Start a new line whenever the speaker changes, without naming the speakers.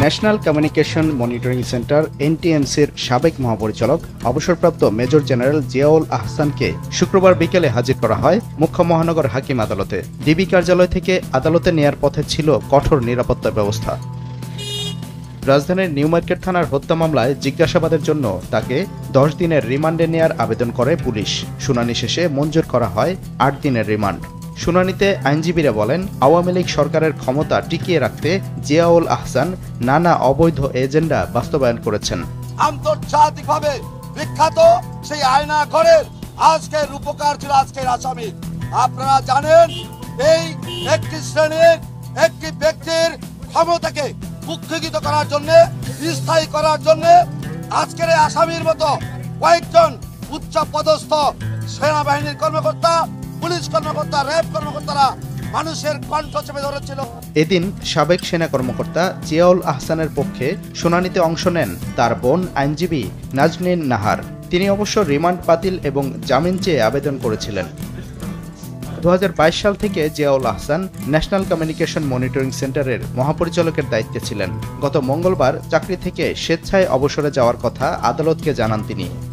National communication monitoring centre এনটিএমসির সাবেক মহাপরিচালক অবসরপ্রাপ্ত মেজর জেনারেল জিয়াউল আহসানকে শুক্রবার বিকেলে হাজির করা হয় মুখ্য মহানগর হাকিম আদালতে। ডিবি কার্যালয় থেকে আদালতে নেয়ার পথে ছিল কঠোর নিরাপত্তা ব্যবস্থা। রাজধানীর নিউ মার্কেট থানার হত্যা মামলায় জিজ্ঞাসাবাদের জন্য তাকে 10 দিনের রিমান্ডে নেয়ার আবেদন করে পুলিশ। শুনানি শেষে মঞ্জুর করা হয় 8 দিনের রিমান্ড। শুনানিতে আইনজীবীরা বলেন, আওয়ামী লীগ সরকারের ক্ষমতা টিকিয়ে রাখতে জিয়াউল আহসান নানা অবৈধ এজেন্ডা বাস্তবায়ন করেছেন।
আন্তর্জাতিকভাবে বিখ্যাত সেই আয়না ঘরের আজকের রূপকার ছিল আজকের আসামি। আপনারা জানেন, এই একটি শ্রেণীর একটি ব্যক্তির ক্ষমতাকে কুক্ষিগত করার জন্য, স্থায়ী করার জন্য আজকের আসামির মতো কয়েকজন উচ্চ পদস্থ সেনাবাহিনীর কর্মকর্তা, পুলিশ কর্মকর্তা, র্যাব কর্মকর্তারা মানুষের কণ্ঠ চেপে ধরেছিল।
এদিন সাবেক সেনা কর্মকর্তা জিয়াউল আহসানের পক্ষে শুনানিতে অংশ নেন তার বোন আইনজীবী নাজনীন নাহার। তিনি অবশ্য রিমান্ড বাতিল এবং জামিন চেয়ে আবেদন করেছিলেন। 2022 সাল থেকে Ziaul Ahsan national communication monitoring সেন্টারের মহাপরিচালকের দায়িত্বে ছিলেন। গত মঙ্গলবার চাকরি থেকে স্বেচ্ছায় অবসরে যাওয়ার কথা আদালতকে জানান তিনি।